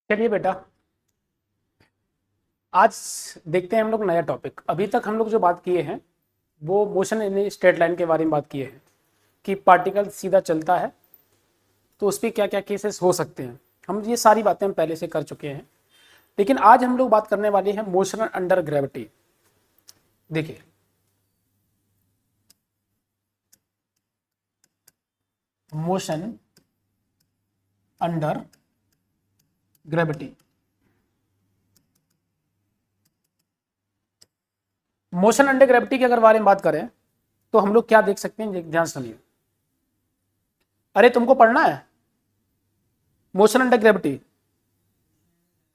चलिए बेटा, आज देखते हैं हम लोग नया टॉपिक। अभी तक हम लोग जो बात किए हैं वो मोशन इन स्ट्रेट लाइन के बारे में बात किए हैं कि पार्टिकल सीधा चलता है तो उस पर क्या क्या केसेस हो सकते हैं। हम ये सारी बातें हम पहले से कर चुके हैं, लेकिन आज हम लोग बात करने वाले हैं मोशन अंडर ग्रेविटी। देखिए, motion under gravity. Motion under gravity के अगर बारे में बात करें तो हम लोग क्या देख सकते हैं, ध्यान सुनिए। अरे तुमको पढ़ना है मोशन अंडर ग्रेविटी?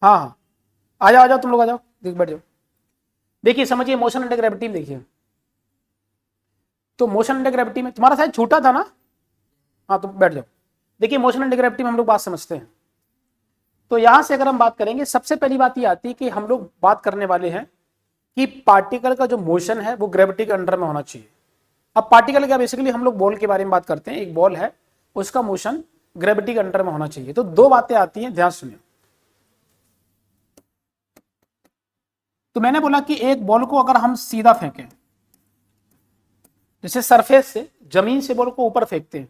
हाँ हाँ, आ जाओ तुम लोग, आ जाओ, देख बैठ जाओ। देखिए समझिए, मोशन अंडर ग्रेविटी में देखिए, तो मोशन अंडर ग्रेविटी में तुम्हारा शायद छूटा था ना। हाँ तो बैठ जाओ। देखिए, मोशन अंडर ग्रेविटी में हम लोग बात समझते हैं। तो यहां से अगर हम बात करेंगे, सबसे पहली बात ये आती है कि हम लोग बात करने वाले हैं कि पार्टिकल का जो मोशन है वो ग्रेविटी के अंडर में होना चाहिए। अब पार्टिकल क्या, बेसिकली हम लोग बॉल के बारे में बात करते हैं। एक बॉल है, उसका मोशन ग्रेविटी के अंडर में होना चाहिए। तो दो बातें आती हैं, ध्यान सुनिए। तो मैंने बोला कि एक बॉल को अगर हम सीधा फेंकें, जैसे सरफेस से, जमीन से बॉल को ऊपर फेंकते हैं,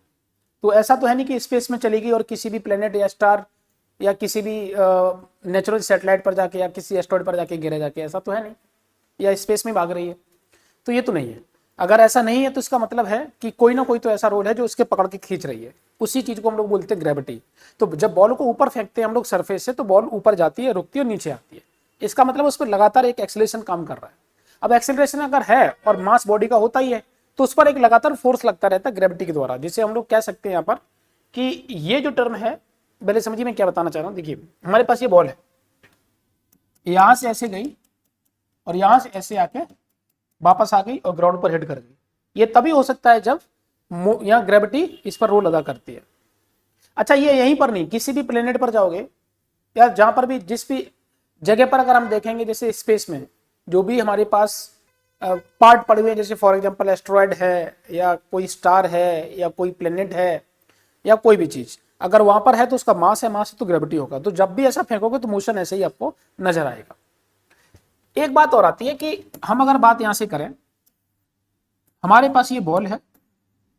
तो ऐसा तो है नहीं कि स्पेस में चलेगी और किसी भी प्लेनेट या स्टार या किसी भी नेचुरल सैटेलाइट पर जाके या किसी एस्ट्रॉइड पर जाके गिरे जाके, ऐसा तो है नहीं, या स्पेस में भाग रही है। तो ये तो नहीं है। अगर ऐसा नहीं है तो इसका मतलब है कि कोई ना कोई तो ऐसा रोल है जो उसके पकड़ के खींच रही है। उसी चीज को हम लोग बोलते हैं ग्रेविटी। तो जब बॉल को ऊपर फेंकते हैं हम लोग सरफेस से, तो बॉल ऊपर जाती है, रुकती है और नीचे आती है। इसका मतलब उस पर लगातार एक एक्सेलरेशन काम कर रहा है। अब एक्सेलरेशन अगर है और मास बॉडी का होता ही है, तो उस पर एक लगातार फोर्स लगता रहता है ग्रेविटी के द्वारा, जिसे हम लोग कह सकते हैं यहाँ पर कि ये जो टर्म है, पहले समझिए मैं क्या बताना चाह रहा हूँ। देखिए, हमारे पास ये बॉल है, यहां से ऐसे गई और यहां से ऐसे आके वापस आ गई और ग्राउंड पर हिट कर गई। ये तभी हो सकता है जब यहाँ ग्रेविटी इस पर रोल अदा करती है। अच्छा, ये यहीं पर नहीं, किसी भी प्लेनेट पर जाओगे या जहां पर भी, जिस भी जगह पर अगर हम देखेंगे, जैसे स्पेस में जो भी हमारे पास पार्ट पड़े हुए हैं, जैसे फॉर एग्जांपल एस्ट्रॉयड है या कोई स्टार है या कोई प्लेनेट है या कोई भी चीज, अगर वहां पर है तो उसका मास है, मास है तो ग्रेविटी होगा। तो जब भी ऐसा फेंकोगे तो मोशन ऐसे ही आपको नजर आएगा। एक बात और आती है कि हम अगर बात यहां से करें, हमारे पास ये बॉल है,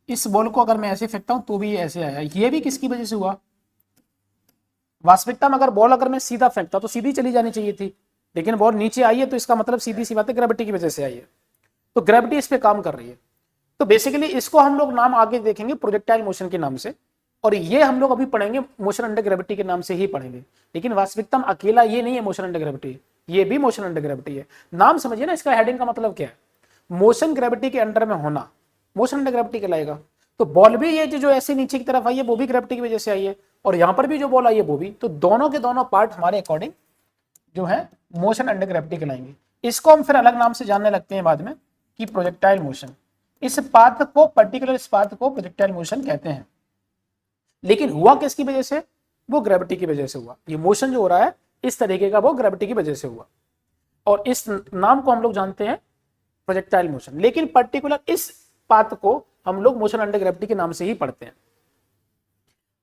इस बॉल को अगर मैं ऐसे फेंकता हूं तो भी ये ऐसे आया। ये भी किसकी वजह से हुआ? वास्तविकता में अगर बॉल अगर मैं सीधा फेंकता तो सीधी चली जानी चाहिए थी, लेकिन बॉल नीचे आई है, तो इसका मतलब सीधी सी बात है ग्रेविटी की वजह से आई है। तो ग्रेविटी इस पे काम कर रही है। तो बेसिकली इसको हम लोग नाम आगे देखेंगे प्रोजेक्टाइल मोशन के नाम से, और ये हम लोग अभी पढ़ेंगे मोशन अंडर ग्रेविटी के नाम से ही पढ़ेंगे। लेकिन वास्तविकता में अकेला ये नहीं है मोशन अंडर ग्रेविटी, ये भी मोशन अंडर ग्रेविटी है। नाम समझिए ना, इसका हेडिंग का मतलब क्या है, मोशन ग्रेविटी के अंडर में होना मोशन अंडर ग्रेविटी कहलाएगा। तो बॉल भी ये जो ऐसे नीचे की तरफ आई है वो भी ग्रेविटी की वजह से आई है, और यहां पर भी जो बॉल आई है वो भी। तो दोनों के दोनों पार्ट हमारे अकॉर्डिंग जो है मोशन अंडर ग्रेविटी कहलाएंगे। इसको हम फिर अलग नाम से जानने लगते हैं बाद में कि प्रोजेक्टाइल मोशन। इस पाथ को, पर्टिकुलर इस पाथ को प्रोजेक्टाइल मोशन कहते हैं। लेकिन हुआ किसकी वजह से? वो ग्रेविटी की वजह से हुआ। ये मोशन जो हो रहा है इस तरीके का, वो ग्रेविटी की वजह से हुआ, और इस नाम को हम लोग जानते हैं प्रोजेक्टाइल मोशन। लेकिन पर्टिकुलर इस पाथ को हम लोग मोशन अंडर ग्रेविटी के नाम से ही पढ़ते हैं।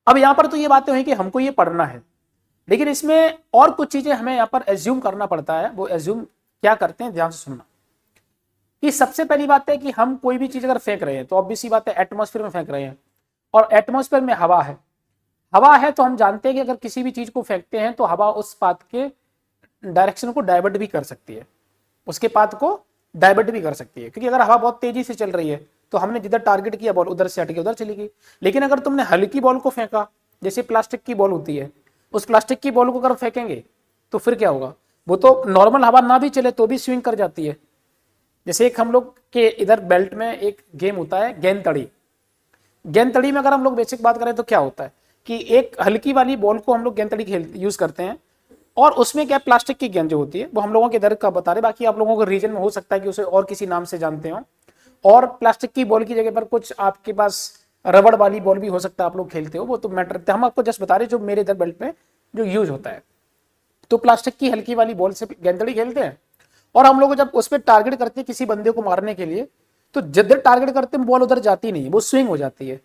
अब यहां पर तो ये बातें हुई कि हमको ये पढ़ना है, लेकिन इसमें और कुछ चीजें हमें यहां पर एज्यूम करना पड़ता है। वो एज्यूम क्या करते हैं, ध्यान से सुनना। कि सबसे पहली बात है कि हम कोई भी चीज अगर फेंक रहे हैं तो ऑब्वियस सी बात है एटमॉस्फेयर में फेंक रहे हैं, और एटमॉस्फेयर में हवा है। हवा है तो हम जानते हैं कि अगर किसी भी चीज को फेंकते हैं तो हवा उस पाथ के डायरेक्शन को डाइवर्ट भी कर सकती है, उसके पाथ को डाइवर्ट भी कर सकती है। क्योंकि अगर हवा बहुत तेजी से चल रही है तो हमने जिधर टारगेट किया बॉल उधर से हट के उधर चली गई। लेकिन अगर तुमने हल्की बॉल को फेंका, जैसे प्लास्टिक की बॉल होती है, उस प्लास्टिक की बॉल को अगर फेंकेंगे तो फिर क्या होगा? वो तो नॉर्मल हवा ना भी चले तो भी स्विंग कर जाती है। जैसे एक हम लोग के इधर बेल्ट में एक गेम होता है गेंद तड़ी। गेंद तड़ी में अगर हम लोग बेसिक बात करें तो क्या होता है कि एक हल्की वाली बॉल को हम लोग गेंद तड़ी खेल यूज करते हैं, और उसमें क्या प्लास्टिक की गेंद जो होती है वो हम लोगों के इधर का बता रहे, बाकी आप लोगों के रीजन में हो सकता है कि उसे और किसी नाम से जानते हो। और प्लास्टिक की बॉल की जगह पर कुछ आपके पास रबड़ वाली बॉल भी हो सकता है आप लोग खेलते हो, वो तो मैटर, हम आपको जस्ट बता रहे जो मेरे इधर बेल्ट में जो यूज होता है। तो प्लास्टिक की हल्की वाली बॉल से गेंदड़ी खेलते हैं, और हम लोग जब उस पर टारगेट करते हैं किसी बंदे को मारने के लिए, तो जिधर टारगेट करते हैं बॉल उधर जाती नहीं, वो स्विंग हो जाती है।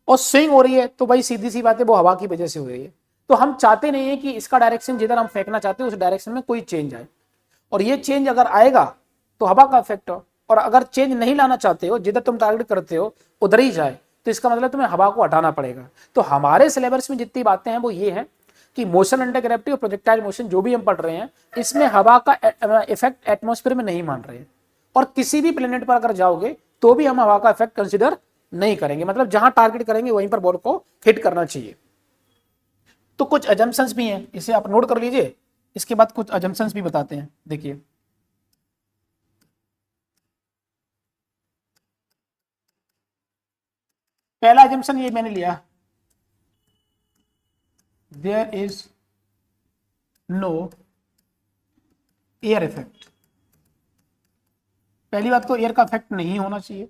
और स्विंग हो रही है तो भाई सीधी सी बात है वो हवा की वजह से हो रही है। तो हम चाहते नहीं है कि इसका डायरेक्शन जिधर हम फेंकना चाहते हैं उस डायरेक्शन में कोई चेंज आए, और ये चेंज अगर आएगा तो हवा का इफेक्ट हो, और अगर चेंज नहीं लाना चाहते हो, जिधर तुम टारगेट करते हो उधर ही जाए, तो इसका मतलब तुम्हें हवा को हटाना पड़ेगा। तो हमारे सिलेबस में जितनी बातें हैं वो ये है कि मोशन अंडर ग्रेविटी और प्रोजेक्टाइल मोशन जो भी हम पढ़ रहे हैं, इसमें हवा का इफेक्ट एटमॉस्फेयर में नहीं मान रहे हैं, और किसी भी प्लेनेट पर अगर जाओगे तो भी हम हवा का इफेक्ट कंसिडर नहीं करेंगे, मतलब जहां टारगेट करेंगे वहीं पर बॉल को हिट करना चाहिए। तो कुछ अजम्पशंस भी हैं, इसे आप नोट कर लीजिए, इसके बाद कुछ अजम्पशंस भी बताते हैं। देखिए पहला अजम्पशन ये मैंने लिया, there is no air effect. पहली बात तो एयर का इफेक्ट नहीं होना चाहिए।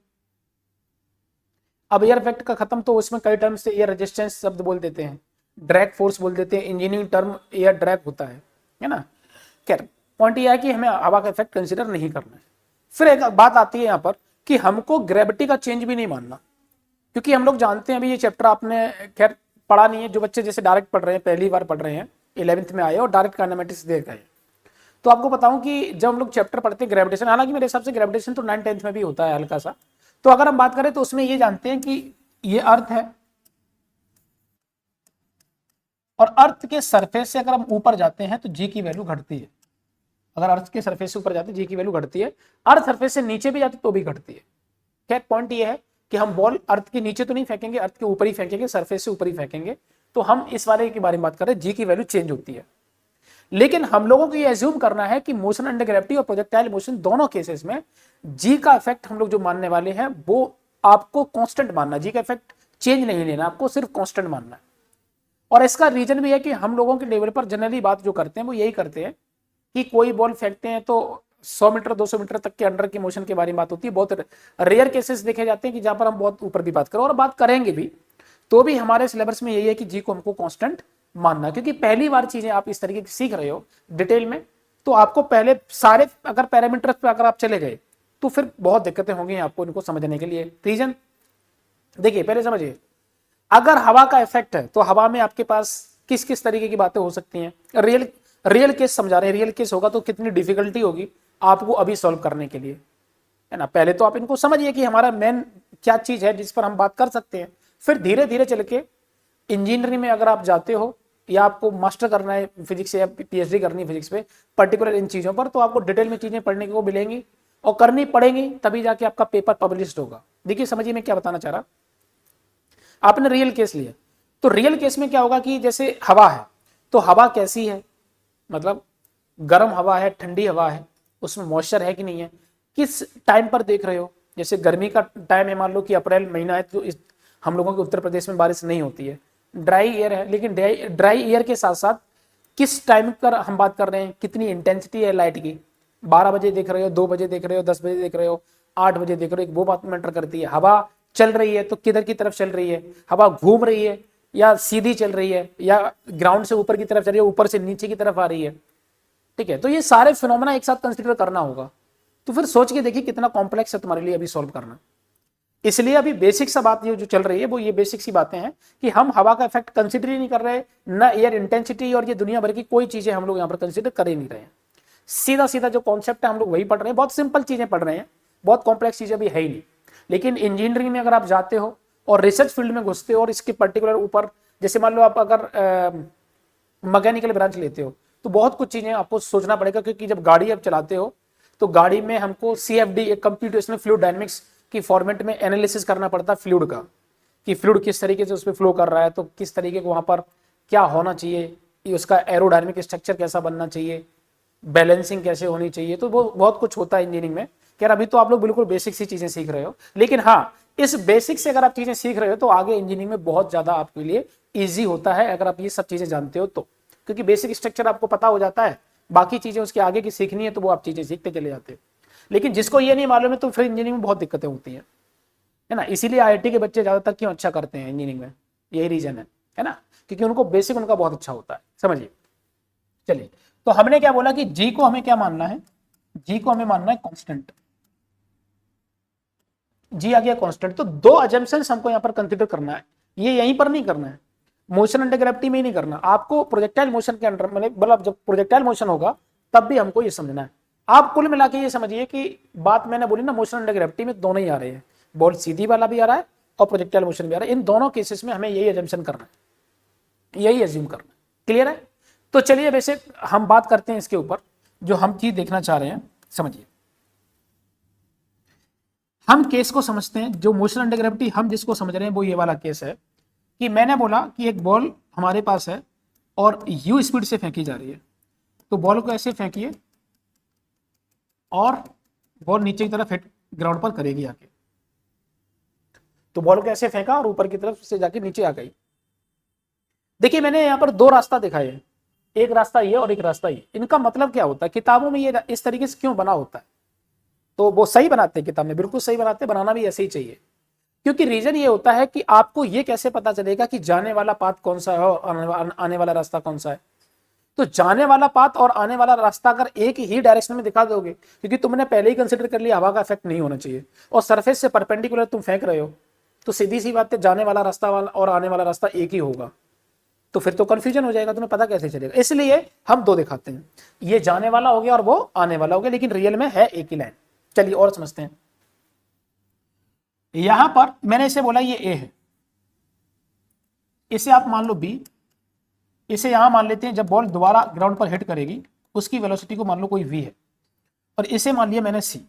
अब एयर इफेक्ट का खत्म, तो उसमें कई टर्म से एयर रेजिस्टेंस शब्द बोल देते हैं, ड्रैग फोर्स बोल देते हैं, इंजीनियरिंग टर्म एयर ड्रैग होता है ना। खैर पॉइंट ये है कि हमें हवा का इफेक्ट कंसिडर नहीं करना है। फिर एक बात आती है यहाँ पर कि हमको ग्रेविटी का चेंज भी नहीं मानना, क्योंकि हम लोग जानते हैं, अभी ये चैप्टर आपने खैर पढ़ा नहीं है, जो बच्चे जैसे डायरेक्ट पढ़ रहे हैं, पहली बार पढ़ रहे हैं, 11th में आए और डायरेक्ट काइनेमेटिक्स देख गए, तो आपको बताऊं कि जब हम लोग चैप्टर पढ़ते हैं ग्रेविटेशन, हालांकि मेरे हिसाब से ग्रेविटेशन तो 9th-10th में भी होता है हल्का सा, तो अगर हम बात करें तो उसमें ये जानते हैं कि ये अर्थ है, और अर्थ के सरफेस से अगर हम ऊपर जाते हैं तो जी की वैल्यू घटती है। अगर अर्थ के सरफेस से ऊपर जाते हैं जी की वैल्यू घटती है, अर्थ सरफेस से नीचे भी जाते तो भी घटती है। खैर पॉइंट ये है कि हम बॉल अर्थ के नीचे तो नहीं फेंकेंगे, अर्थ के ऊपर ही फेंकेंगे, सरफेस से ऊपर ही फेंकेंगे, तो हम इस वाले के बारे में बात कर रहे हैं, जी की वैल्यू चेंज होती है। लेकिन हम लोगों को ये एज्यूम करना है कि मोशन अंडर ग्रेविटी और प्रोजेक्टाइल मोशन दोनों केसेस में जी का इफेक्ट हम लोग जो मानने वाले हैं वो आपको कांस्टेंट मानना, जी का इफेक्ट चेंज नहीं लेना, आपको सिर्फ कांस्टेंट मानना है। और इसका रीजन भी है कि हम लोगों के लेवल पर जनरली बात जो करते हैं वो यही करते हैं कि कोई बॉल फेंकते हैं तो 100 मीटर 200 मीटर तक के अंडर की मोशन के बारे में बात होती है। बहुत रेयर केसेस देखे जाते हैं कि जहां पर हम बहुत ऊपर भी बात करें, और बात करेंगे भी, तो भी हमारे सिलेबस में यही है कि जी को हमको कांस्टेंट मानना, क्योंकि पहली बार चीजें आप इस तरीके की सीख रहे हो डिटेल में, तो आपको पहले सारे अगर पैरामीटर्स पे अगर आप चले गए तो फिर बहुत दिक्कतें होंगी आपको इनको समझने के लिए। रीजन देखिए, पहले समझिए, अगर हवा का इफेक्ट है तो हवा में आपके पास किस किस तरीके की बातें हो सकती हैं। रियल केस समझा रहे हैं, रियल केस होगा तो कितनी डिफिकल्टी होगी आपको अभी सॉल्व करने के लिए, है ना। पहले तो आप इनको समझिए कि हमारा मेन क्या चीज है जिस पर हम बात कर सकते हैं, फिर धीरे धीरे चल के इंजीनियरिंग में अगर आप जाते हो या आपको मास्टर करना है फिजिक्स या पीएचडी करनी है फिजिक्स पे पर्टिकुलर इन चीजों पर, तो आपको डिटेल में चीजें पढ़ने को मिलेंगी और करनी पड़ेंगी, तभी जाके आपका पेपर पब्लिश्ड होगा। देखिए समझिए मैं क्या बताना चाह रहा, आपने रियल केस लिया, तो रियल केस में क्या होगा कि जैसे हवा है, तो हवा कैसी है, मतलब गर्म हवा है, ठंडी हवा है, उसमें मॉइस्चर है कि नहीं है, किस टाइम पर देख रहे हो। जैसे गर्मी का टाइम है, मान लो कि अप्रैल महीना है, तो हम लोगों के उत्तर प्रदेश में बारिश नहीं होती है, ड्राई एयर है, लेकिन ड्राई एयर के साथ साथ किस टाइम पर हम बात कर रहे हैं, कितनी इंटेंसिटी है लाइट की, 12 बजे देख रहे हो, 2 बजे देख रहे हो, 10 बजे देख रहे हो, 8 बजे देख रहे हो, वो बात मैटर करती है। हवा चल रही है तो किधर की तरफ चल रही है, हवा घूम रही है या सीधी चल रही है, या ग्राउंड से ऊपर की तरफ चल रही है, ऊपर से नीचे की तरफ आ रही है, ठीक है। तो ये सारे फिनोमेना एक साथ कंसिडर करना होगा, तो फिर सोच के देखिए कितना कॉम्प्लेक्स है तुम्हारे लिए अभी सॉल्व करना। इसलिए अभी बेसिक सा बात ये जो चल रही है वो ये बेसिक सी बातें हैं कि हम हवा का इफेक्ट कंसिडर ही नहीं कर रहे, ना एयर इंटेंसिटी और ये दुनिया भर की कोई चीजें हम लोग यहाँ पर कंसिडर कर ही नहीं रहे हैं। सीधा सीधा जो कॉन्सेप्ट है हम लोग वही पढ़ रहे हैं, बहुत सिंपल चीजें पढ़ रहे हैं, बहुत कॉम्प्लेक्स चीजें अभी है ही नहीं। लेकिन इंजीनियरिंग में अगर आप जाते हो और रिसर्च फील्ड में घुसते हो और इसके पर्टिकुलर ऊपर, जैसे मान लो आप अगर मैकेनिकल ब्रांच लेते हो तो बहुत कुछ चीजें आपको सोचना पड़ेगा, क्योंकि जब गाड़ी आप चलाते हो तो गाड़ी में हमको CFD एक कंप्यूटेशनल फ्लूइड डायनेमिक्स की फॉर्मेट में एनालिसिस करना पड़ता है फ्लूइड का, कि फ्लूइड किस तरीके से उसमें फ्लो कर रहा है, तो किस तरीके को वहां पर क्या होना चाहिए, उसका एरोडायनेमिक स्ट्रक्चर कैसा बनना चाहिए, बैलेंसिंग कैसे होनी चाहिए, तो वो बहुत कुछ होता है इंजीनियरिंग में। यार अभी तो आप लोग बिल्कुल बेसिक सी चीजें सीख रहे हो, लेकिन हाँ इस बेसिक से अगर आप चीजें सीख रहे हो तो आगे इंजीनियरिंग में बहुत ज्यादा आपके लिए ईजी होता है अगर आप ये सब चीजें जानते हो तो, क्योंकि बेसिक स्ट्रक्चर आपको पता हो जाता है, बाकी चीजें उसके आगे की सीखनी है तो वो आप चीजें सीखते चले जाते हो। लेकिन जिसको ये नहीं मालूम है तो फिर इंजीनियरिंग में बहुत दिक्कतें होती हैं, है ना। इसीलिए IIT के बच्चे ज्यादातर क्यों अच्छा करते हैं इंजीनियरिंग में, यही रीजन है ना, क्योंकि उनको बेसिक उनका बहुत अच्छा होता है, समझिए। चलिए तो हमने क्या बोला कि जी को हमें क्या मानना है, जी को हमें मानना है कांस्टेंट, जी आ गया कांस्टेंट। तो दो अजम्पशंस हमको यहां पर कंसीडर करना है, ये यहीं पर नहीं करना है, मोशन अंडर ग्रेविटी में ही नहीं करना, आपको प्रोजेक्टाइल मोशन के अंडर, मतलब जब प्रोजेक्टाइल मोशन होगा तब भी हमको ये समझना है। आप कुल मिला के ये समझिए कि बात मैंने बोली ना, मोशन अंडर ग्रेविटी में दोनों ही आ रहे हैं, बॉल सीधी वाला भी आ रहा है और प्रोजेक्टाइल मोशन भी आ रहा है। इन दोनों केसेस में हमें यही एजम्पशन करना है, यही एज्यूम करना है। क्लियर है? तो चलिए वैसे हम बात करते हैं इसके ऊपर, जो हम चीज देखना चाह रहे हैं समझिए। हम केस को समझते हैं, जो मोशन अंडर ग्रेविटी हम जिसको समझ रहे हैं वो ये वाला केस है कि मैंने बोला कि एक बॉल हमारे पास है और यू स्पीड से फेंकी जा रही है, तो बॉल को ऐसे फेंकिए और बॉल नीचे की तरफ हिट ग्राउंड पर करेगी आके। तो बॉल को ऐसे फेंका और ऊपर की तरफ से जाके नीचे आ गई। देखिए मैंने यहाँ पर दो रास्ता दिखाए हैं, एक रास्ता ये और एक रास्ता ये। इनका मतलब क्या होता है, किताबों में ये इस तरीके से क्यों बना होता है, तो वो सही बनाते हैं किताब में, बिल्कुल सही बनाते हैं, बनाना भी ऐसे ही चाहिए। क्योंकि रीजन ये होता है कि आपको ये कैसे पता चलेगा कि जाने वाला पाथ कौन सा है और आने वाला रास्ता कौन सा है। तो जाने वाला पाथ और आने वाला रास्ता अगर एक ही डायरेक्शन में दिखा दोगे, क्योंकि तुमने पहले ही कंसिडर कर लिया हवा का इफेक्ट नहीं होना चाहिए और सरफेस से परपेंडिकुलर तुम फेंक रहे हो, तो सीधी सी बात है जाने वाला रास्ता और आने वाला रास्ता एक ही होगा, तो फिर तो कंफ्यूजन हो जाएगा, तुम्हें पता कैसे चलेगा। इसलिए हम दो दिखाते हैं, ये जाने वाला हो गया और वो आने वाला हो गया, लेकिन रियल में है एक ही लाइन। चलिए और समझते हैं। यहां पर मैंने इसे बोला ये ए है, इसे आप मान लो बी, इसे यहां मान लेते हैं जब बॉल दोबारा ग्राउंड पर हिट करेगी उसकी वेलोसिटी को मान लो कोई वी है, और इसे मान लिया मैंने सी।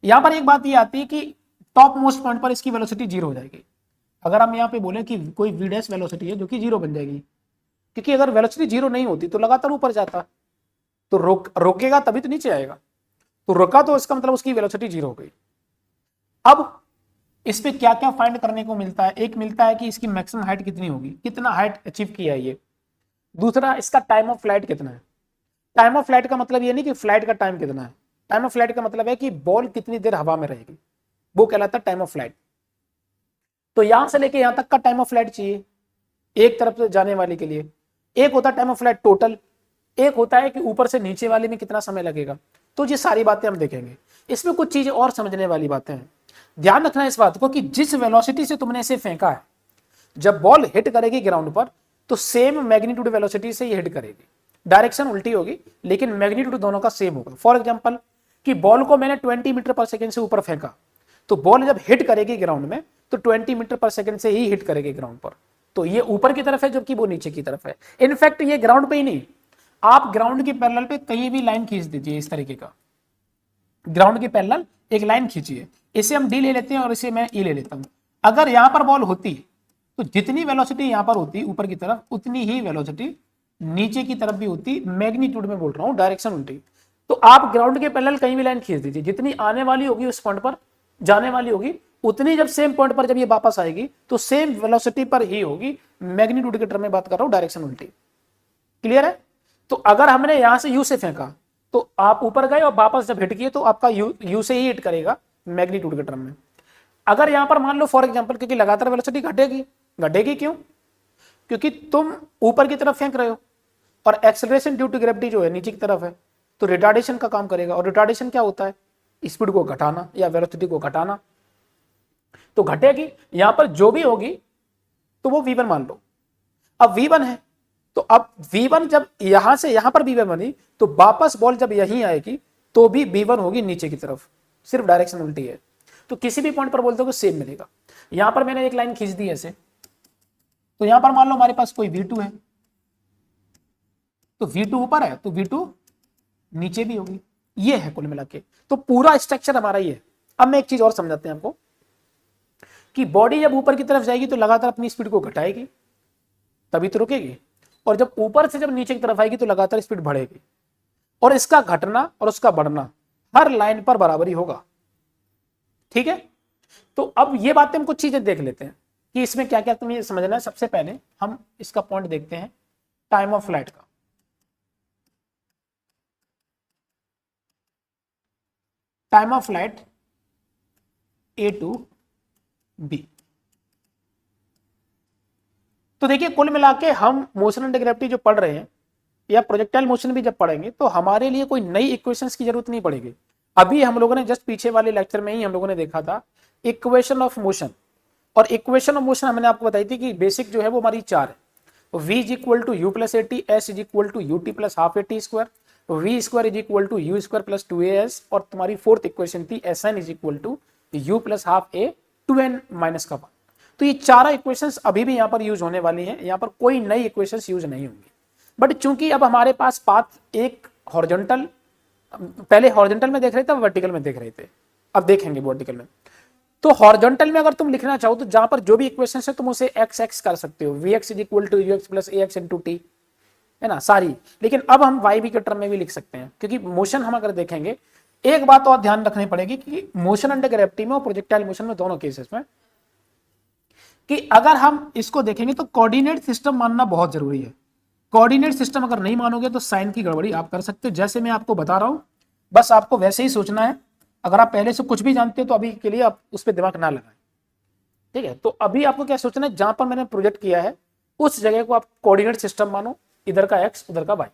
यहां पर एक बात ये आती है कि टॉप मोस्ट पॉइंट पर इसकी वेलोसिटी जीरो हो जाएगी। अगर हम यहाँ पे बोले कि कोई वी डैश वेलोसिटी है जो कि जीरो बन जाएगी, क्योंकि अगर वेलोसिटी जीरो नहीं होती तो लगातार ऊपर जाता, तो रोकेगा तभी तो नीचे आएगा, तो रुका तो इसका मतलब उसकी वेलोसिटी जीरो हो गई। अब इस पे क्या क्या फाइंड करने को मिलता है, एक मिलता है कि इसकी मैक्सिमम हाइट कितनी होगी, कितना हाइट अचीव किया है ये। दूसरा इसका टाइम ऑफ फ्लाइट कितना है। टाइम ऑफ फ्लाइट का मतलब ये नहीं कि फ्लाइट का टाइम कितना है, टाइम ऑफ फ्लाइट का मतलब है कि बॉल कितनी देर हवा में रहेगी, वो कहलाता है टाइम ऑफ फ्लाइट। तो यहां से लेके यहां तक का टाइम ऑफ फ्लाइट चाहिए एक तरफ से जाने वाले के लिए। एक होता है टाइम ऑफ फ्लाइट टोटल, एक होता है कि ऊपर से नीचे वाले में कितना समय लगेगा। तो ये सारी बातें हम देखेंगे। इसमें कुछ चीजें और समझने वाली बातें हैं, ध्यान रखना इस बात को कि जिस वेलोसिटी से तुमने इसे फेंका है, जब बॉल हिट करेगी ग्राउंड पर तो सेम मैग्नीट्यूड वेलोसिटी से ये हिट करेगी, डायरेक्शन उल्टी होगी लेकिन मैग्नीट्यूड दोनों का सेम होगा। फॉर एग्जांपल कि बॉल को मैंने 20 मीटर पर सेकंड से ऊपर फेंका, तो बॉल जब हिट करेगी ग्राउंड में तो 20 मीटर पर सेकंड से ही हिट करेगी ग्राउंड पर, तो ये ऊपर की तरफ है जबकि वो नीचे की तरफ है। इनफैक्ट ये ग्राउंड पे ही नहीं, आप ग्राउंड के पैरेलल पे कहीं भी लाइन खींच दीजिए इस तरीके का, ग्राउंड के पैरेलल एक लाइन खींचिए, इसे हम डी ले लेते हैं और इसे मैं ई ले लेता हूं। अगर यहां पर बॉल होती तो जितनी वेलोसिटी यहां पर होती ऊपर की तरफ, उतनी ही वेलोसिटी नीचे की तरफ भी होती, मैग्नीट्यूड में बोल रहा हूं, डायरेक्शन उल्टी। तो आप ग्राउंड के पैरेलल कहीं भी लाइन खींच दीजिए, जितनी आने वाली होगी उस पॉइंट पर जाने वाली होगी, उतनी जब सेम पॉइंट पर जब ये वापस आएगी तो सेम वेलोसिटी पर ही होगी, मैग्नीट्यूड के टर्म में बात कर रहा हूं, डायरेक्शन उल्टी। क्लियर है? तो अगर हमने यहां से यू से फेंका तो आप ऊपर गए और वापस जब हिट किए तो आपका यू से ही हिट करेगा मैग्नीट्यूड के टर्म में। अगर यहां पर मान लो फॉर एग्जांपल, क्योंकि लगातार वेलोसिटी घटेगी, घटेगी क्यों? क्योंकि तुम ऊपर की तरफ फेंक रहे हो और एक्सेलरेशन ड्यू टू ग्रेविटी जो है नीचे की तरफ है, तो रिटार्डेशन का काम करेगा। और रिटार्डेशन क्या होता है? स्पीड को घटाना या वेलोसिटी को घटाना, तो घटेगी। यहां पर जो भी होगी तो वो v1 मान लो। अब v1 है तो अब v1 जब यहां से यहां पर v1 बनी तो वापस बॉल जब यहीं आएगी तो भी v1 होगी नीचे की तरफ, सिर्फ डायरेक्शन उल्टी है। तो किसी भी पॉइंट पर बोल दोगे सेम मिलेगा। यहां पर मैंने एक लाइन खींच दी ऐसे, तो यहां पर मान लो हमारे पास कोई v2 है, तो v2 ऊपर है तो v2 नीचे भी होगी, ये है कुल मिला के। तो पूरा स्ट्रक्चर हमारा ये है। अब मैं एक चीज और समझाते हैं आपको कि बॉडी जब ऊपर की तरफ जाएगी तो लगातार अपनी स्पीड को घटाएगी तभी तो रुकेगी, और जब ऊपर से जब नीचे की तरफ आएगी तो लगातार स्पीड बढ़ेगी, और इसका घटना और उसका बढ़ना हर लाइन पर बराबर ही होगा। ठीक है? तो अब ये बातें हम कुछ चीजें देख लेते हैं कि इसमें क्या क्या तुम्हें समझना है। सबसे पहले हम इसका पॉइंट देखते हैं टाइम ऑफ फ्लाइट का। Time of flight A to B. तो देखिए कुल मिला के हम मोशन एंड ग्रेविटी जो पढ़ रहे हैं या प्रोजेक्टाइल मोशन भी जब पढ़ेंगे तो हमारे लिए कोई नई इक्वेशंस की जरूरत नहीं पड़ेगी। अभी हम लोगों ने जस्ट पीछे वाले लेक्चर में ही हम लोगों ने देखा था इक्वेशन ऑफ मोशन, और इक्वेशन ऑफ मोशन मैंने आपको बताई थी कि बेसिक जो है वो हमारी 4 है, v is equal to U plus A T, S is equal to U T plus half A T square, V square is equal to U square plus 2as, और तुम्हारी फोर्थ इक्वेशन थी S N is equal to U plus half A 2n minus का 1। तो ये 4 equations अभी भी यहाँ पर यूज होने वाली हैं, यहाँ पर कोई नई इक्वेशंस यूज नहीं होंगी। बट चूंकि अब हमारे पास पाथ एक हॉरिजॉन्टल, पहले हॉरिजॉन्टल में देख रहे थे, अब वर्टिकल में देख रहे थे, अब देखेंगे वर्टिकल में। तो हॉरिजॉन्टल में अगर तुम लिखना चाहो तो जहां पर जो भी इक्वेशन है तुम उसे एक्स एक्स कर सकते हो, V X is equal to U X plus A X into T, है ना सारी। लेकिन अब हम वाई बी के टर्म में भी लिख सकते हैं, क्योंकि मोशन हम अगर देखेंगे, एक बात और ध्यान रखनी पड़ेगी कि मोशन अंडर ग्रेविटी में और प्रोजेक्टाइल मोशन में, दोनों केसेस में, कि अगर हम इसको देखेंगे तो कोऑर्डिनेट सिस्टम मानना बहुत जरूरी है। कोऑर्डिनेट सिस्टम अगर नहीं मानोगे तो साइन की गड़बड़ी आप कर सकते हो, जैसे मैं आपको बता रहा हूं, बस आपको वैसे ही सोचना है। अगर आप पहले से कुछ भी जानते हो तो अभी के लिए आप उस पर दिमाग ना लगाएं, ठीक है। तो अभी आपको क्या सोचना है, जहां पर मैंने प्रोजेक्ट किया है उस जगह को आप कोऑर्डिनेट सिस्टम मानो, इधर का एक्स उधर का वाई।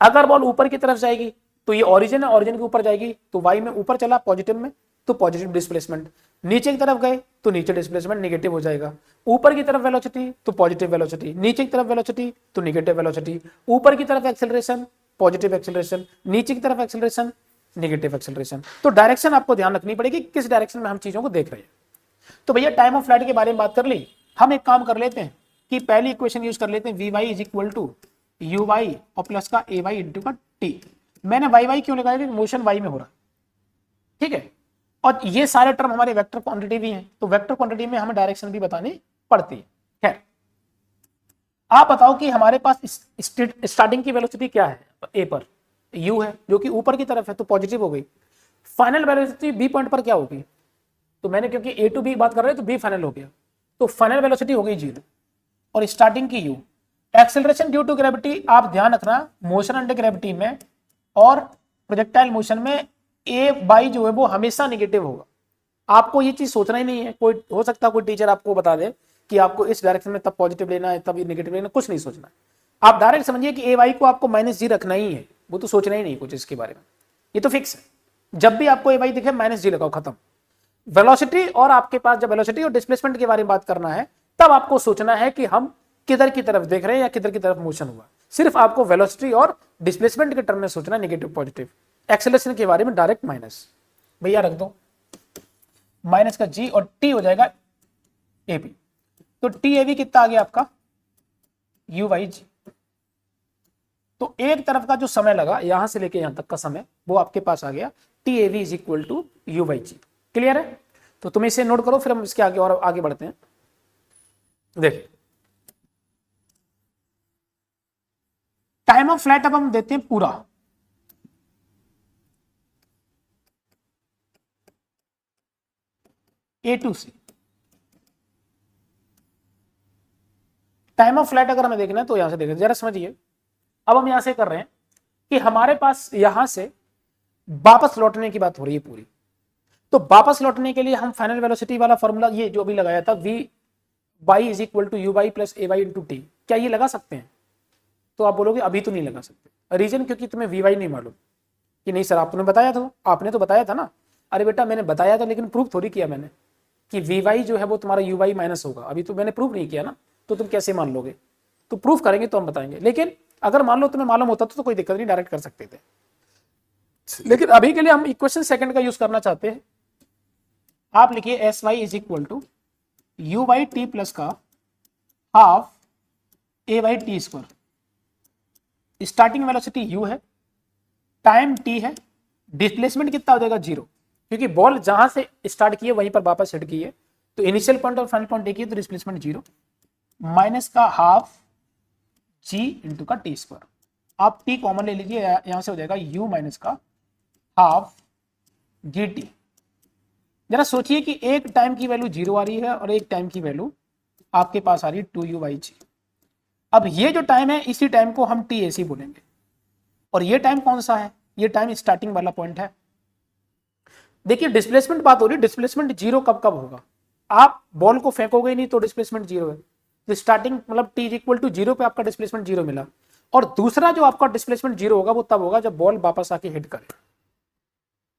अगर बॉल ऊपर की तरफ जाएगी तो ये ओरिजिन है, ओरिजिन के ऊपर जाएगी तो वाई में ऊपर चला पॉजिटिव में तो पॉजिटिव डिस्प्लेसमेंट, नीचे की तरफ गए तो नीचे डिस्प्लेसमेंट नेगेटिव हो जाएगा, ऊपर की तरफ वेलोसिटी तो पॉजिटिव वेलोसिटी, नीचे की तरफ वेलोसिटी तो नेगेटिव वेलोसिटी, ऊपर की तरफ एक्सेलरेशन पॉजिटिव एक्सेलरेशन, नीचे की तरफ एक्सेलरेशन नेगेटिव एक्सेलरेशन। तो डायरेक्शन आपको ध्यान रखनी पड़ेगी किस डायरेक्शन में हम चीजों को देख रहे हैं। तो भैया टाइम ऑफ फ्लाइट के बारे में बात कर ली, हम एक काम कर लेते हैं कि पहली इक्वेशन यूज कर लेते हैं, V Y is equal to U Y और प्लस का ए वाई इंटू का टी। मैंने वाई वाई क्यों लगाया, मोशन वाई में हो रहा है, ठीक है। और ये सारे टर्म हमारे वेक्टर क्वांटिटी भी हैं, तो वेक्टर क्वांटिटी में हमें डायरेक्शन भी बतानी पड़ती है। खैर आप बताओ कि हमारे पास स्टार्टिंग की वेलोसिटी क्या है, ए पर u है जो कि ऊपर की तरफ है तो पॉजिटिव हो गई। फाइनल वेलोसिटी बी पॉइंट पर क्या होगी, तो मैंने क्योंकि ए टू बी बात कर रहे हैं तो बी फाइनल हो गया, तो फाइनल वेलोसिटी हो गई 0 और स्टार्टिंग की u। Acceleration due to gravity, आप ध्यान रखना मोशन अंडर ग्रेविटी में और प्रोजेक्टाइल मोशन में ए बाई जो है वो हमेशा नेगेटिव होगा। आपको ये चीज सोचना ही नहीं है, कोई हो सकता है कोई टीचर आपको बता दे कि आपको इस डायरेक्शन में तब पॉजिटिव लेना है तब नेगेटिव लेना, कुछ नहीं सोचना। आप डायरेक्ट समझिए कि ए वाई को आपको -g रखना ही है, वो तो सोचना ही नहीं कुछ इसके बारे में, ये तो फिक्स है। जब भी आपको ए वाई दिखे -g लगाओ, खत्म। वेलोसिटी और आपके पास जब वेलोसिटी और डिस्प्लेसमेंट के बारे में बात करना है तब आपको सोचना है कि हम किधर की तरफ देख रहे हैं या किधर की तरफ मोशन हुआ। सिर्फ आपको वेलोसिटी और डिस्प्लेसमेंट के टर्म में सोचना, नेगेटिव पॉजिटिव। एक्सेलरेशन के बारे में डायरेक्ट माइनस, भैया रख दो माइनस का g और t हो जाएगा ए बी। तो टी ए बी कितना आ गया आपका यू वाई जी। तो एक तरफ का जो समय लगा यहां से लेके यहां तक का समय वो आपके पास आ गया, T A V is equal to U by G. Clear है, तो तुम इसे नोट करो, फिर हम इसके आगे और आगे बढ़ते हैं। देखिए टाइम ऑफ फ्लाइट अब हम देते हैं पूरा, A to C. Time of flight अगर हमें देखना है तो यहां से देखिए, जरा समझिए। अब हम यहां से कर रहे हैं कि हमारे पास यहां से वापस लौटने की बात हो रही है पूरी, तो वापस लौटने के लिए हम फाइनल वेलोसिटी वाला फॉर्मूला ये जो भी लगाया था, V Y is equal to U Y plus A Y into T, क्या ये लगा सकते हैं? तो आप बोलोगे अभी तो नहीं लगा सकते। रीजन क्योंकि तुम्हें वी वाई नहीं मालूम कि नहीं सर आपने बताया था, आपने तो बताया था ना। अरे बेटा मैंने बताया था लेकिन प्रूफ थोड़ी किया मैंने कि वी वाई जो है वो तुम्हारा यू वाई माइनस होगा, अभी तो मैंने प्रूफ नहीं किया ना, तो तुम कैसे मान लोगे? तो प्रूफ करेंगे तो हम बताएंगे। लेकिन अगर मान लो तुम्हें मालूम होता तो कोई दिक्कत नहीं, डायरेक्ट कर सकते थे। लेकिन अभी के लिए हम इक्वेशन सेकंड का यूज करना चाहते हैं। आप लिखिए S Y is equal to U Y T plus का half A Y T square. Starting velocity u है, टाइम t है, डिस्प्लेसमेंट कितना हो जाएगा 0, क्योंकि बॉल जहां से स्टार्ट की है वहीं पर वापस हिट की है, तो इनिशियल पॉइंट और फाइनल पॉइंट एक ही है, तो डिस्प्लेसमेंट 0 माइनस का हाफ g इंटू का टी स्क्वायर। आप t कॉमन ले लीजिए, यहां से हो जाएगा u माइनस का हाफ जी टी। जरा सोचिए कि एक टाइम की वैल्यू 0 आ रही है और एक टाइम की वैल्यू आपके पास आ रही है 2u बाई जी। अब ये जो टाइम है इसी टाइम को हम टी एसी बोलेंगे, और ये टाइम कौन सा है? ये टाइम स्टार्टिंग वाला पॉइंट है। देखिए डिस्प्लेसमेंट बात हो रही है, डिस्प्लेसमेंट 0 कब कब होगा? आप बॉल को फेंकोगे नहीं तो डिस्प्लेसमेंट 0 है, तो स्टार्टिंग मतलब टी इक्वल टू 0 पे आपका डिस्प्लेसमेंट 0 मिला, और दूसरा जो आपका डिस्प्लेसमेंट 0 होगा वो तब होगा जब बॉल वापस आके हिट करे।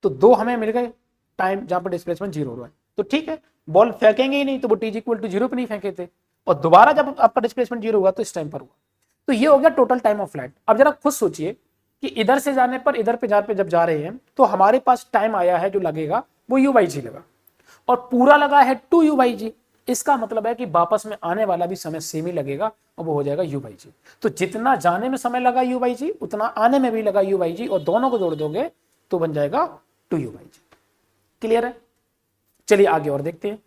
तो दो हमें मिल गए टाइम जहां पर डिस्प्लेसमेंट 0 हो रहा है, तो ठीक है बॉल फेंकेंगे ही नहीं तो वो टी इक्वल टू 0 पे नहीं फेंके थे, और दोबारा जब आपका डिस्प्लेसमेंट 0 हुआ तो इस टाइम पर हुआ। तो ये हो गया टोटल टाइम ऑफ फ्लाइट। अब जरा खुद सोचिए कि इधर से जाने पर इधर पे जब जा रहे हैं तो हमारे पास टाइम आया है जो लगेगा वो u बाई जी लगा, और पूरा लगा है 2u बाई जी। इसका मतलब है कि वापस में आने वाला भी समय सेम ही लगेगा और वो हो जाएगा u बाई जी। तो जितना जाने में समय लगा u बाई जी उतना आने में भी लगा u बाई जी, और दोनों को जोड़ दोगे तो बन जाएगा 2u बाई जी। क्लियर है? चलिए आगे और देखते हैं।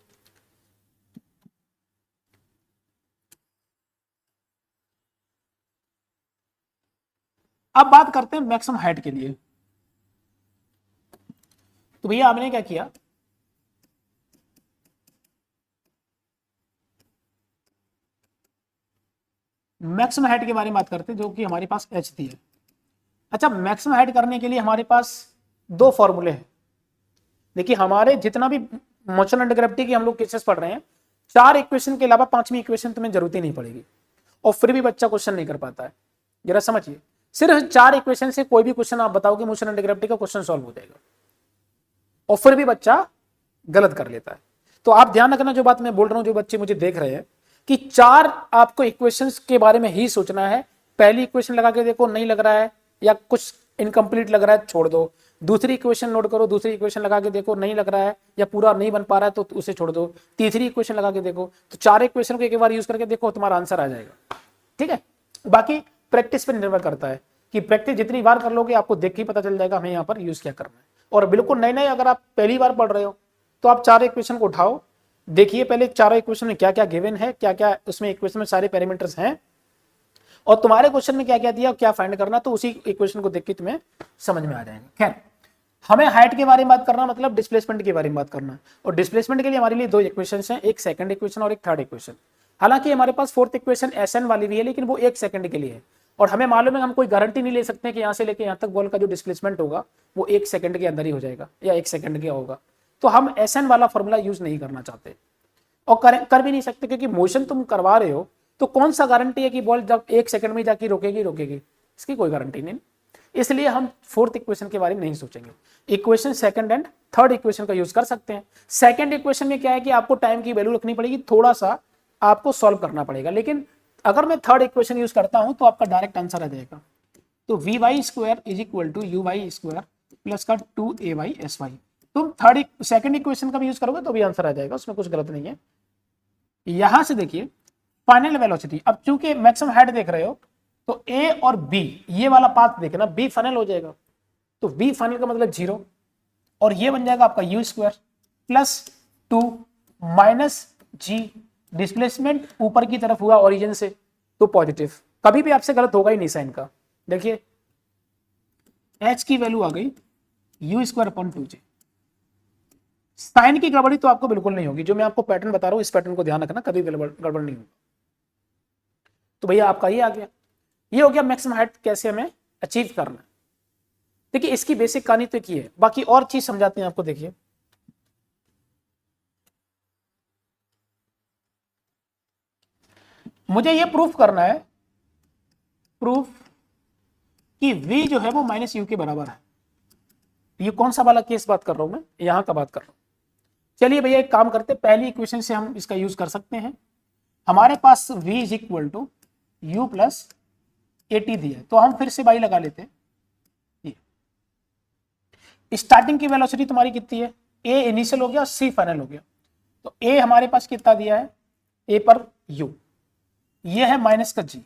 अब बात करते हैं मैक्सिमम हाइट के लिए। तो भैया आपने क्या किया, मैक्सिमम हाइट के बारे में बात करते हैं जो कि हमारे पास h थी है। अच्छा, मैक्सिमम हाइट करने के लिए हमारे पास दो फॉर्मूले हैं। देखिए हमारे जितना भी मोशन अंडर ग्रेविटी की हम लोग केसेस पढ़ रहे हैं, 4 इक्वेशन के अलावा 5वीं इक्वेशन तुम्हें जरूरत ही नहीं पड़ेगी, और फिर भी बच्चा क्वेश्चन नहीं कर पाता है। जरा समझिए, सिर्फ 4 इक्वेशन से कोई भी क्वेश्चन आप बताओगे मोशन अंडर ग्रेविटी का, क्वेश्चन सॉल्व हो जाएगा, और फिर भी बच्चा गलत कर लेता है। तो आप ध्यान रखना जो बात मैं बोल रहा हूं, जो बच्चे मुझे देख रहे हैं, कि 4 आपको इक्वेशंस के बारे में ही सोचना है। पहली इक्वेशन लगा के देखो, नहीं लग रहा है या कुछ इनकम्प्लीट लग रहा है, छोड़ दो। दूसरी इक्वेशन नोट करो, दूसरी इक्वेशन लगा के देखो, नहीं लग रहा है या पूरा नहीं बन पा रहा है तो उसे छोड़ दो। तीसरी इक्वेशन लगा के देखो। तो 4 इक्वेशन को एक बार यूज करके देखो, तुम्हारा आंसर आ जाएगा। ठीक है, बाकी प्रैक्टिस पर निर्भर करता है कि प्रैक्टिस जितनी बार कर लोगे आपको देख के पता चल जाएगा हमें यहाँ पर यूज क्या करना है। और बिल्कुल नए नए अगर आप पहली बार पढ़ रहे हो तो आप 4 इक्वेशन को उठाओ, देखिए पहले चारों इक्वेशन में क्या क्या गिवन है, क्या क्या उसमें इक्वेशन में सारे पैरामीटर्स हैं, और तुम्हारे क्वेश्चन में क्या क्या दिया, क्या फाइंड करना, तो उसी इक्वेशन को देख के तुम्हें समझ में आ जाएगा। खैर, हमें हाइट के बारे में बात करना मतलब डिस्प्लेसमेंट के बारे में बात करना, और डिस्प्लेसमेंट के लिए हमारे लिए 2 इक्वेशंस हैं, एक सेकंड इक्वेशन और एक थर्ड इक्वेशन। हालांकि हमारे पास 4th इक्वेशन एसएन वाली भी है, लेकिन वो 1 सेकंड के लिए है, और हमें मालूम है हम कोई गारंटी नहीं ले सकते कि यहाँ से लेके यहाँ तक बॉल का जो डिस्प्लेसमेंट होगा वो 1 सेकंड के अंदर ही हो जाएगा या 1 सेकंड का होगा। तो हम एसएन वाला फॉर्मूला यूज नहीं करना चाहते, और कर भी नहीं सकते, क्योंकि मोशन तुम करवा रहे हो तो कौन सा गारंटी है कि बॉल जब 1 सेकंड में जाके रोकेगी, इसकी कोई गारंटी नहीं। इसलिए हम 4th इक्वेशन के बारे में नहीं सोचेंगे। Equation second and third equation का यूज कर सकते हैं। सेकंड इक्वेशन में क्या है कि आपको टाइम की वैल्यू रखनी पड़ेगी, थोड़ा सा आपको सॉल्व करना पड़ेगा, लेकिन अगर मैं थर्ड इक्वेशन यूज करता हूं तो आपका डायरेक्ट आंसर आ जाएगा। तो V Y square is equal to U Y square plus का 2ay/sy। तुम सेकंड इक्वेशन का भी यूज करोगे तो भी आंसर आ जाएगा, उसमें कुछ गलत नहीं है। यहां से देखिए फाइनल वेलोसिटी, अब चूंकि मैक्सिमम हाइट देख रहे हो तो ए और बी ये वाला पाथ देखना, बी फाइनल हो जाएगा, तो बी फाइनल का मतलब 0, और ये बन जाएगा आपका U square plus 2 minus G, displacement ऊपर की तरफ हुआ ओरिजिन से तो पॉजिटिव, कभी भी आपसे गलत होगा ही नहीं साइन का। देखिए एच की वैल्यू आ गई U square upon 2 G. Sign की गड़बड़ी तो आपको बिल्कुल नहीं होगी, जो मैं आपको पैटर्न बता रहा हूं इस पैटर्न को ध्यान रखना, कभी गड़बड़ नहीं होगी। तो भैया आपका ये आ गया, ये हो गया मैक्सिमम हाइट कैसे हमें अचीव करना है। देखिए इसकी बेसिक कहानी तो की है, बाकी और चीज समझाते हैं आपको। देखिए मुझे ये प्रूफ करना है, प्रूफ कि v जो है वो माइनस यू के बराबर है। ये कौन सा वाला केस बात कर रहा हूं मैं, यहां का बात कर रहा हूं। चलिए भैया एक काम करते हैं, पहली इक्वेशन से हम इसका यूज कर सकते हैं। हमारे पास v is equal to U plus A T दिया है, तो हम फिर से बाई लगा लेते हैं। स्टार्टिंग की वेलोसिटी तुम्हारी कितनी है, ए इनिशियल हो गया, सी फाइनल हो गया, तो ए हमारे पास कितना दिया है, ए पर यू, ये है माइनस का जी,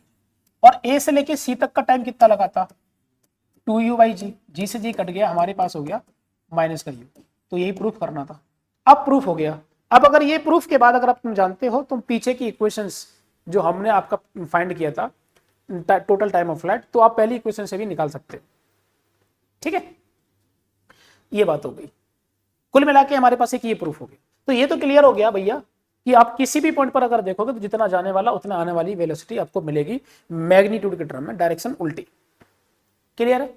और ए से लेके सी तक का टाइम कितना लगा था 2u/g, जी से जी कट गया, हमारे पास हो गया माइनस का यू। तो यही प्रूफ करना था, अब प्रूफ हो गया। अब अगर ये प्रूफ के बाद अगर आप तुम जानते हो तुम पीछे की इक्वेशंस जो हमने आपका फाइंड किया था टोटल टाइम ऑफ फ्लाइट, तो आप पहली इक्वेशन से भी निकाल सकते हो। ठीक है, ये बात हो गई। कुल मिला के हमारे पास एक ये प्रूफ हो गया। तो ये तो क्लियर हो गया भैया कि आप किसी भी पॉइंट पर अगर देखोगे तो जितना जाने वाला उतना आने वाली वेलोसिटी आपको मिलेगी मैग्नीट्यूड के टर्म में, डायरेक्शन उल्टी। क्लियर है?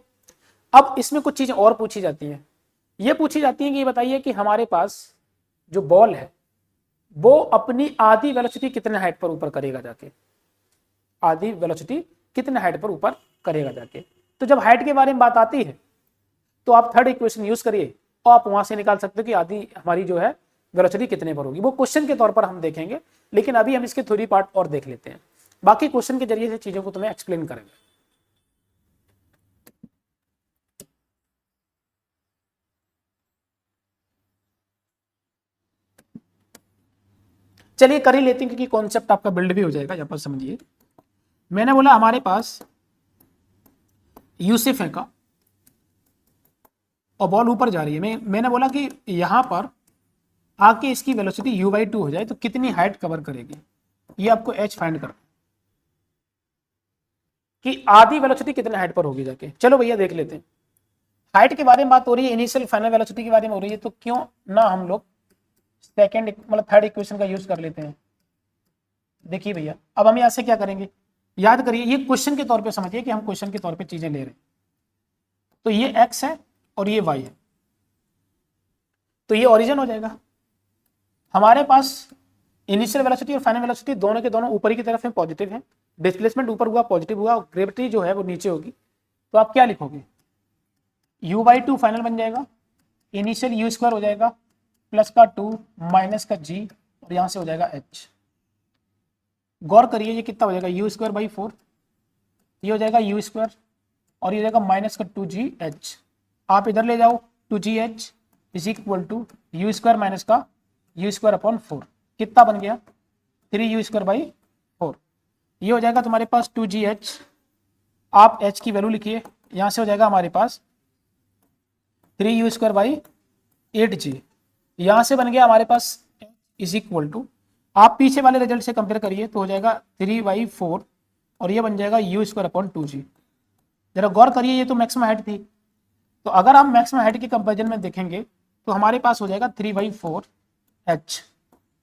अब इसमें कुछ चीजें और पूछी जाती हैं। ये पूछी जाती है कि बताइए कि हमारे पास जो बॉल है वो अपनी आधी वेलोसिटी कितने हाइट पर ऊपर करेगा जाके, आधी वेलोसिटी कितने हाइट पर ऊपर करेगा जाके। तो जब हाइट के बारे में बात आती है तो आप थर्ड इक्वेशन यूज करिए और आप वहां से निकाल सकते हो कि आधी हमारी जो है वेलोसिटी कितने पर होगी, वो क्वेश्चन के तौर पर हम देखेंगे, लेकिन अभी हम इसके थ्योरी पार्ट और देख लेते हैं, बाकी क्वेश्चन के जरिए से चीजों को तुम्हें एक्सप्लेन करेंगे। चलिए कर ही लेते हैं, क्योंकि कॉन्सेप्ट आपका बिल्ड भी हो जाएगा। यहां पर समझिए, मैंने बोला हमारे पास यूसिफ है का और बॉल ऊपर जा रही है, मैंने बोला कि यहां पर आके इसकी वेलोसिटी u/2 हो जाए तो कितनी हाइट कवर करेगी, ये आपको h फाइंड करना कि आधी वेलोसिटी कितने हाइट पर होगी जाके। चलो भैया देख लेते हैं, हाइट के बारे में बात हो रही है, इनिशियल फाइनल वेलोसिटी के बारे में हो रही है, तो क्यों ना हम लोग सेकंड मतलब थर्ड इक्वेशन का यूज कर लेते हैं। देखिए भैया, अब हम यहां से क्या करेंगे, याद करिए, ये क्वेश्चन के तौर पे समझिए कि हम क्वेश्चन के तौर पे चीजें ले रहे हैं। तो ये x है और ये y है, तो ये ओरिजिन हो जाएगा। हमारे पास इनिशियल वेलोसिटी और फाइनल वेलोसिटी दोनों के दोनों ऊपर की तरफ है, पॉजिटिव है, डिस्प्लेसमेंट ऊपर हुआ पॉजिटिव हुआ, और ग्रेविटी जो है वो नीचे होगी। तो आप क्या लिखोगे, u/2 फाइनल बन जाएगा, इनिशियल u² हो जाएगा, प्लस का 2 माइनस का g, और यहां से हो जाएगा h। गौर करिए ये कितना हो जाएगा, u²/4, ये हो जाएगा u², और ये हो जाएगा माइनस का 2gh। आप इधर ले जाओ, 2gh is equal to u² minus का u²/4, कितना बन गया 3u²/4। ये हो जाएगा तुम्हारे पास 2gh, आप h की वैल्यू लिखिए, यहां से हो जाएगा हमारे पास 3u²/8g, यहां से बन गया हमारे पास इज इक्वल टू, आप पीछे वाले रिजल्ट से कंपेयर करिए तो हो जाएगा 3/4, और ये बन जाएगा u²/2g। जरा गौर करिए, ये तो मैक्सिमम हाइट थी, तो अगर हम मैक्सिमम हाइट के कंपैरिजन में देखेंगे तो हमारे पास हो जाएगा 3/4h।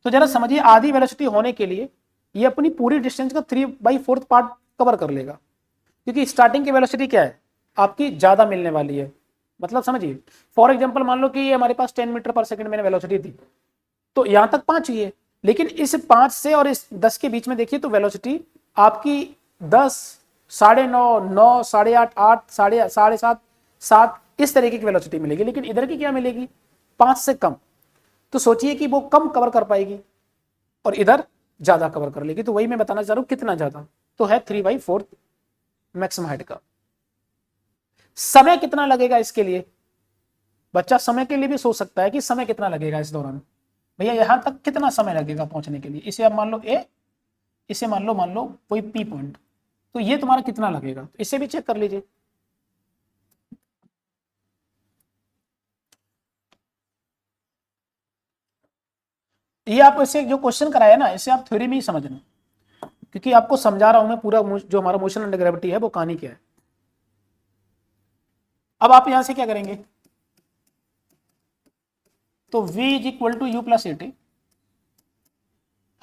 तो जरा समझिए, आधी वेलोसिटी होने के लिए ये अपनी पूरी डिस्टेंस का 3/4 पार्ट कवर कर लेगा, क्योंकि स्टार्टिंग की वेलोसिटी क्या है आपकी, ज्यादा मिलने वाली है। मतलब समझिए, फॉर एग्जांपल मान लो कि ये हमारे पास 10 मीटर पर सेकंड में वेलोसिटी थी, तो यहां तक 5 ही है, लेकिन इस 5 से और इस 10 के बीच में देखिए तो वेलोसिटी आपकी 10, 9.5, 9, 8.5, 8, 7.5, 7 इस तरीके की वेलोसिटी मिलेगी, लेकिन इधर की क्या मिलेगी, 5 से कम। तो सोचिए कि वो कम कवर कर पाएगी और इधर ज्यादा कवर कर लेगी। तो वही मैं बताना चाह रहा हूं, कितना ज्यादा, तो है 3/4 मैक्सिमम हाइट का। समय कितना लगेगा इसके लिए, बच्चा समय के लिए भी सोच सकता है कि समय कितना लगेगा इस दौरान, भैया यहां तक कितना समय लगेगा पहुंचने के लिए। इसे आप मान लो ए, इसे मान लो कोई पी पॉइंट, तो ये तुम्हारा कितना लगेगा, तो इसे भी चेक कर लीजिए। ये आप इसे जो क्वेश्चन कराया ना, इसे आप थ्योरी में ही समझना, क्योंकि आपको समझा रहा हूं मैं पूरा, जो हमारा मोशन अंडर ग्रेविटी है वो कहानी क्या है। अब आप यहां से क्या करेंगे, तो v is equal to u plus A,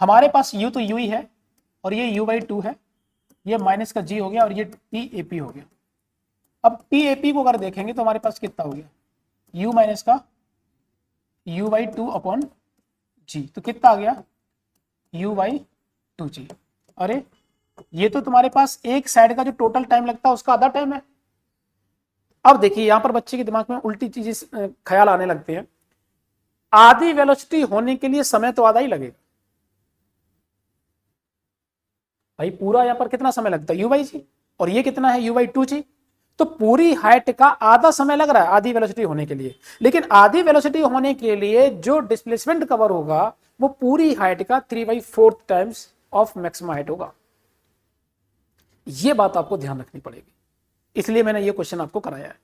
हमारे पास u तो u ही है, और ये u/2 है, ये माइनस का g हो गया, और ये TAP हो गया। अब TAP को अगर देखेंगे तो हमारे पास कितना हो गया, u माइनस का u/2 अपॉन g, तो कितना आ गया u/2g। अरे ये तो तुम्हारे पास एक साइड का जो टोटल टाइम लगता है उसका आधा टाइम है। अब देखिए यहां पर बच्चे के दिमाग में उल्टी चीजें ख्याल आने लगते हैं, आधी वेलोसिटी होने के लिए समय तो आधा ही लगेगा भाई, पूरा यहां पर कितना समय लगता है u/g, और ये कितना है u/2g, तो पूरी हाइट का आधा समय लग रहा है आधी वेलोसिटी होने के लिए। लेकिन आधी वेलोसिटी होने के लिए जो डिस्प्लेसमेंट कवर होगा वो पूरी हाइट का 3/4 टाइम्स ऑफ मैक्सिमम हाइट होगा। ये बात आपको ध्यान रखनी पड़ेगी, इसलिए मैंने ये क्वेश्चन आपको कराया है।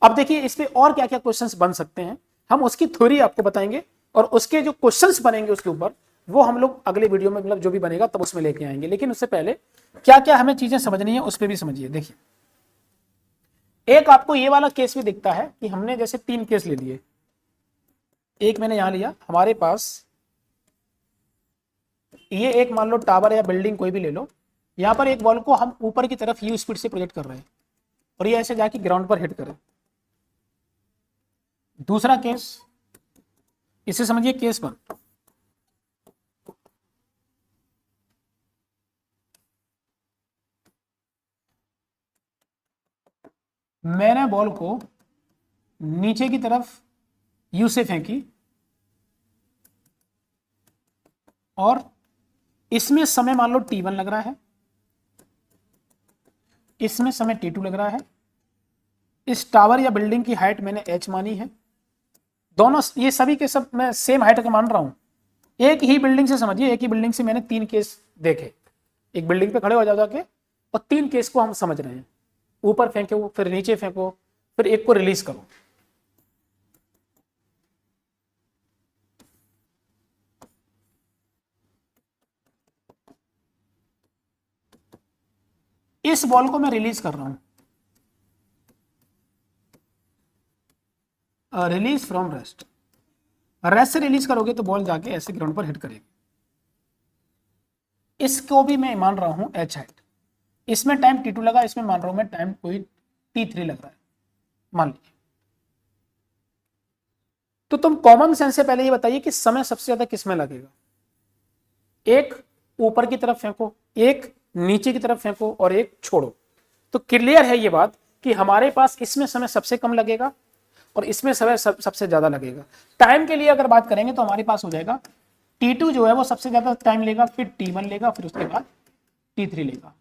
अब देखिए इस पे और क्या क्या क्वेश्चंस बन सकते हैं, हम उसकी थ्योरी आपको बताएंगे, और उसके जो क्वेश्चंस बनेंगे उसके ऊपर वो हम लोग अगले वीडियो में, मतलब जो भी बनेगा तब उसमें लेके आएंगे। लेकिन उससे पहले क्या क्या हमें चीजें समझनी है उस पर भी समझिए। देखिए, एक आपको ये वाला केस भी दिखता है कि हमने जैसे 3 केस ले लिए, एक मैंने यहां लिया, हमारे पास ये एक मान लो टावर या बिल्डिंग कोई भी ले लो, यहां पर एक बॉल को हम ऊपर की तरफ u स्पीड से प्रोजेक्ट कर रहे हैं, और ये ऐसे जाके ग्राउंड पर हिट करे। दूसरा केस, इसे समझिए केस 1, मैंने बॉल को नीचे की तरफ u से फेंकी, और इसमें समय मान लो T1 लग रहा है, इसमें समय T2 लग रहा है। इस टावर या बिल्डिंग की हाइट मैंने h मानी है। दोनों ये सभी के सब मैं सेम हाइट का मान रहा हूं। एक ही बिल्डिंग से समझिए, एक ही बिल्डिंग से मैंने 3 केस देखे। एक बिल्डिंग पे खड़े हो जाओ जाके और 3 केस को हम समझ रहे हैं। ऊपर फेंको, फिर नीचे फेंको, फिर एक को रिलीज करो। इस बॉल को मैं रिलीज कर रहा हूं, रिलीज फ्रॉम रेस्ट। रेस्ट से रिलीज करोगे तो बॉल जाके ऐसे ग्राउंड पर हिट करेगी। इसको भी मैं मान रहा हूं h हाइट। इसमें टाइम T2 लगा, इसमें मान रहा हूं मैं टाइम कोई T3 लग रहा है, मान लीजिए। तो तुम कॉमन सेंस से पहले ये बताइए कि समय सबसे ज्यादा किसमें लगेगा। एक ऊपर की तरफ फेंको, एक नीचे की तरफ फेंको और एक छोड़ो। तो क्लियर है ये बात कि हमारे पास इसमें समय सबसे कम लगेगा और इसमें समय सबसे ज्यादा लगेगा। टाइम के लिए अगर बात करेंगे तो हमारे पास हो जाएगा T2 जो है वो सबसे ज्यादा टाइम लेगा, फिर T1 लेगा, फिर उसके बाद T3 लेगा।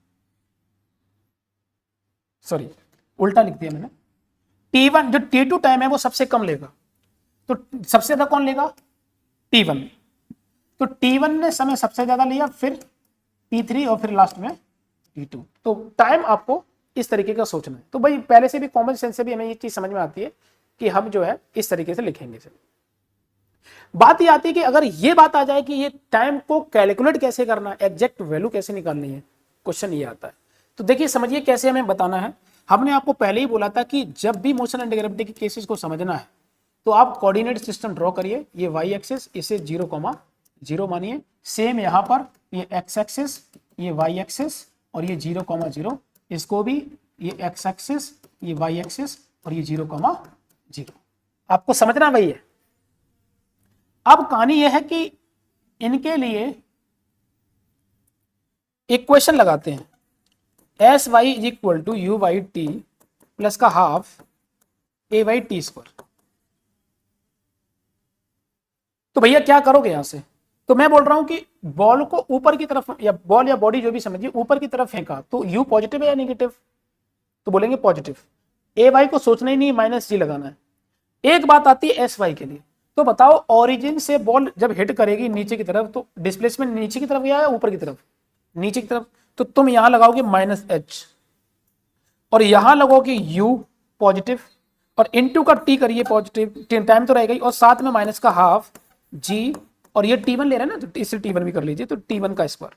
सॉरी, उल्टा लिख दिया मैंने। T1 जो T2 टाइम है वो सबसे कम लेगा, तो सबसे ज्यादा कौन लेगा? T1। तो T1 ने समय सबसे ज्यादा लिया, फिर T3 और फिर लास्ट में T2। तो टाइम आपको इस तरीके का सोचना है। तो भाई पहले से भी कॉमन सेंस से भी हमें ये चीज समझ में आती है कि हम जो है इस तरीके से लिखेंगे। बात ये आती है कि अगर ये बात आ जाए कि ये टाइम को कैलकुलेट कैसे करना है, एग्जैक्ट वैल्यू कैसे निकालनी है, क्वेश्चन ये आता है। तो देखिए समझिए कैसे हमें बताना है। हमने आपको पहले ही बोला था कि जब भी मोशन एंड ग्रेविटी के केसेस को समझना है तो आप कोऑर्डिनेट सिस्टम ड्रॉ करिए। ये y एक्सिस, इसे 0,0 मानिए। सेम यहाँ पर ये x एक्सिस, ये y एक्सिस और ये 0,0, इसको भी ये x एक्सिस, ये y एक्सिस और ये 0,0। आपको समझना वही है। अब कहानी यह है कि इनके लिए इक्वेशन लगाते हैं। S Y is equal to U by T plus का half A by T square. तो भैया क्या करोगे यहां से? तो मैं बोल रहा हूं कि बॉल को ऊपर की तरफ, या बॉल या बॉडी जो भी समझिए, ऊपर की तरफ फेंका तो यू पॉजिटिव है या नेगेटिव? तो बोलेंगे पॉजिटिव। ए वाई को सोचना ही नहीं, माइनस जी लगाना है। एक बात आती है एस वाई के लिए। तो बताओ ओरिजिन से बॉल जब हिट करेगी नीचे की तरफ तो डिस्प्लेसमेंट नीचे की तरफ गया या ऊपर की तरफ? नीचे की तरफ। तो तुम यहां लगाओगे माइनस एच और यहां लगोगे यू पॉजिटिव और इनटू का टी करिए पॉजिटिव, टाइम तो रहेगा ही, और साथ में माइनस का हाफ जी, और ये T1 ले रहे हैं ना तो इसे T1 भी कर लीजिए, तो T1 का स्क्वायर।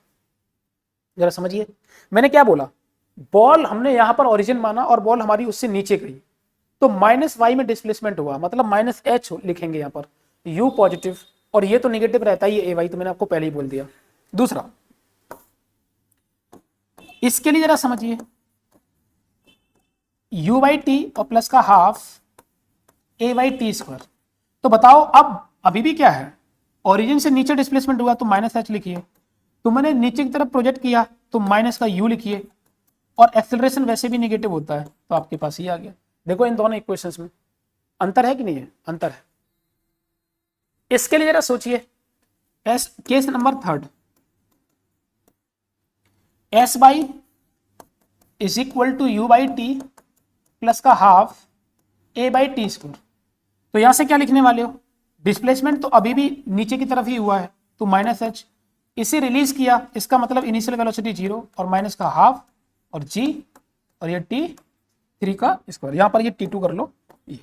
जरा समझिए मैंने क्या बोला। बॉल हमने यहां पर ओरिजिन माना और बॉल हमारी उससे नीचे गई, तो माइनस वाई में डिस्प्लेसमेंट हुआ, मतलब माइनस एच लिखेंगे यहां पर, यू पॉजिटिव और ये तो निगेटिव रहता ही है ए वाई, तो मैंने आपको पहले ही बोल दिया। दूसरा, इसके लिए जरा समझिए, यू बाई टी और प्लस का half A by T square. तो बताओ अब अभी भी क्या है, ओरिजिन से नीचे डिस्प्लेसमेंट हुआ तो माइनस एच लिखिए, तो मैंने नीचे की तरफ प्रोजेक्ट किया तो माइनस का यू लिखिए, और एक्सेलरेशन वैसे भी नेगेटिव होता है तो आपके पास ही आ गया। देखो इन दोनों इक्वेशंस में अंतर है कि नहीं है? अंतर है। इसके लिए जरा सोचिए, case number third, S by is equal to U by T plus का half A by T square. तो यहां से क्या लिखने वाले हो? डिस्प्लेसमेंट तो अभी भी नीचे की तरफ ही हुआ है तो माइनस एच, इसे रिलीज किया, इसका मतलब इनिशियल वेलोसिटी 0 और माइनस का हाफ और जी और ये T3 का स्क्वायर। यहां पर ये T2 कर लो ये।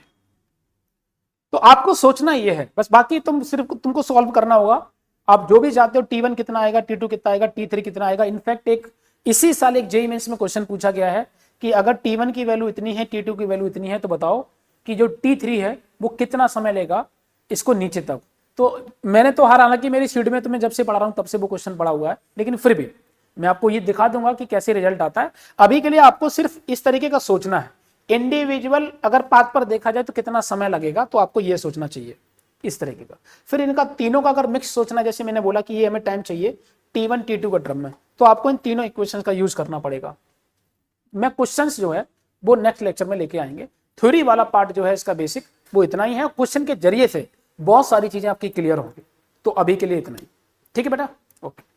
तो आपको सोचना ये है बस, बाकी तुम सिर्फ तुमको सॉल्व करना होगा। आप जो भी चाहते हो, T1 कितना आएगा, T2 कितना आएगा, T3 कितना आएगा। इनफैक्ट एक इसी साल एक जेईई मेंस में क्वेश्चन पूछा गया है कि अगर T1 की वैल्यू इतनी है, T2 की वैल्यू इतनी है, तो बताओ कि जो T3 है वो कितना समय लेगा इसको नीचे तक। तो मैंने तो हालांकि मेरी शीट में तो मैं जब से पढ़ा रहा हूं तब से वो क्वेश्चन पढ़ा हुआ है, लेकिन फिर भी मैं आपको ये दिखा दूंगा कि कैसे रिजल्ट आता है। अभी के लिए आपको सिर्फ इस तरीके का सोचना है। इंडिविजुअल अगर पाथ पर देखा जाए तो कितना समय लगेगा, तो आपको ये सोचना चाहिए इस तरीके का। फिर इनका तीनों का अगर मिक्स सोचना, जैसे मैंने बोला कि ये हमें टाइम चाहिए T1 T2 का टर्म में, तो आपको इन तीनों इक्वेशन का यूज करना पड़ेगा। मैं क्वेश्चंस जो है वो नेक्स्ट लेक्चर में लेके आएंगे। थ्योरी वाला पार्ट जो है इसका बेसिक वो इतना ही है, क्वेश्चन के जरिए से बहुत सारी चीजें आपकी क्लियर होंगी। तो अभी के लिए इतना ही, ठीक है बेटा। ओके।